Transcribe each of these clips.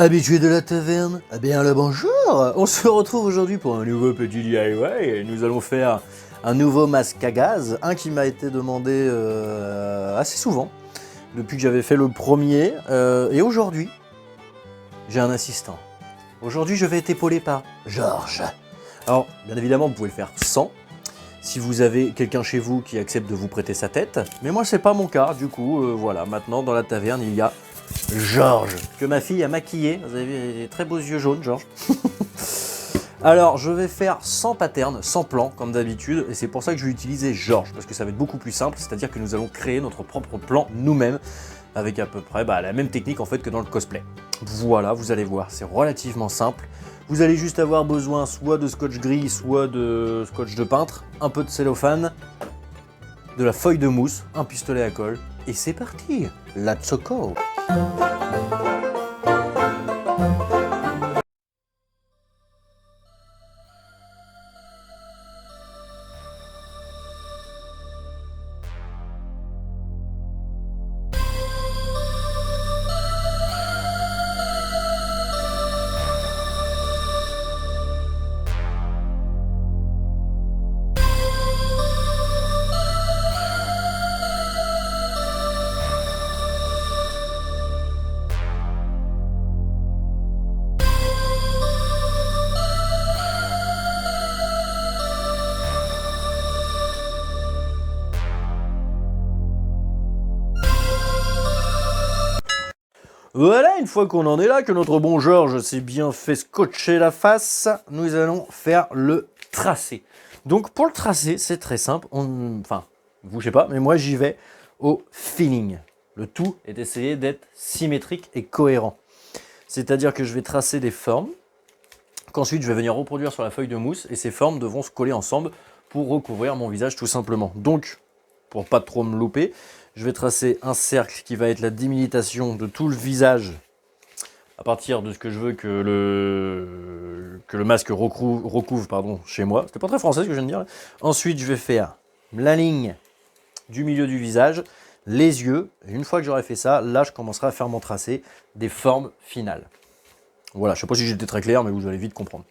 Habitué de la taverne, eh bien le bonjour. On se retrouve aujourd'hui pour un nouveau petit DIY. Nous allons faire un nouveau masque à gaz, un qui m'a été demandé assez souvent, depuis que j'avais fait le premier. Et aujourd'hui, j'ai un assistant. Aujourd'hui, je vais être épaulé par Georges. Alors, bien évidemment, vous pouvez le faire sans, si vous avez quelqu'un chez vous qui accepte de vous prêter sa tête. Mais moi, c'est pas mon cas, du coup, voilà. Maintenant, dans la taverne, il y a Georges, que ma fille a maquillé. Vous avez vu, des très beaux yeux jaunes, Georges. Alors, je vais faire sans pattern, sans plan, comme d'habitude, et c'est pour ça que je vais utiliser Georges, parce que ça va être beaucoup plus simple, c'est-à-dire que nous allons créer notre propre plan nous-mêmes, avec à peu près la même technique en fait que dans le cosplay. Voilà, vous allez voir, c'est relativement simple. Vous allez juste avoir besoin soit de scotch gris, soit de scotch de peintre, un peu de cellophane, de la feuille de mousse, un pistolet à colle, et c'est parti. Let's go. Voilà, une fois qu'on en est là, que notre bon Georges s'est bien fait scotcher la face, nous allons faire le tracé. Donc pour le tracé, c'est très simple. Enfin, vous je sais pas, mais moi j'y vais au feeling. Le tout est d'essayer d'être symétrique et cohérent. C'est-à-dire que je vais tracer des formes, qu'ensuite je vais venir reproduire sur la feuille de mousse, et ces formes devront se coller ensemble pour recouvrir mon visage tout simplement. Donc, pour pas trop me louper, je vais tracer un cercle qui va être la délimitation de tout le visage à partir de ce que je veux que le masque recouvre chez moi. C'était pas très français ce que je viens de dire. Ensuite, je vais faire la ligne du milieu du visage, les yeux. Et une fois que j'aurai fait ça, là, je commencerai à faire mon tracé des formes finales. Voilà, je sais pas si j'étais très clair, mais vous allez vite comprendre.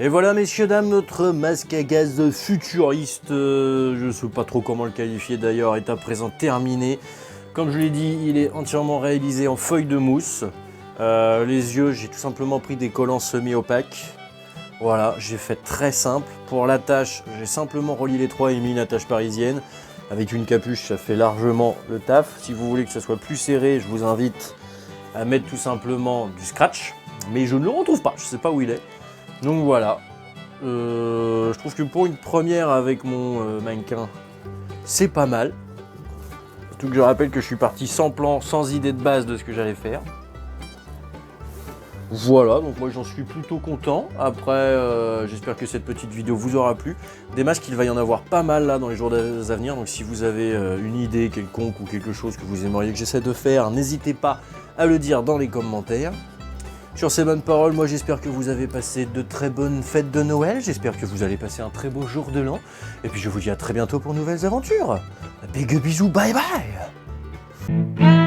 Et voilà messieurs dames, notre masque à gaz futuriste, je ne sais pas trop comment le qualifier d'ailleurs, est à présent terminé. Comme je l'ai dit, il est entièrement réalisé en feuille de mousse. Les yeux, j'ai tout simplement pris des collants semi-opaques. Voilà, j'ai fait très simple. Pour l'attache, j'ai simplement relié les trois et mis une attache parisienne. Avec une capuche, ça fait largement le taf. Si vous voulez que ça soit plus serré, je vous invite à mettre tout simplement du scratch. Mais je ne le retrouve pas, je ne sais pas où il est. Donc voilà, je trouve que pour une première avec mon mannequin, c'est pas mal. Surtout que je rappelle que je suis parti sans plan, sans idée de base de ce que j'allais faire. Voilà, donc moi j'en suis plutôt content. Après, j'espère que cette petite vidéo vous aura plu. Des masques, il va y en avoir pas mal là dans les jours à venir. Donc si vous avez une idée quelconque ou quelque chose que vous aimeriez que j'essaie de faire, n'hésitez pas à le dire dans les commentaires. Sur ces bonnes paroles, moi j'espère que vous avez passé de très bonnes fêtes de Noël, j'espère que vous allez passer un très beau jour de l'an, et puis je vous dis à très bientôt pour de nouvelles aventures. Big bisous, bye bye.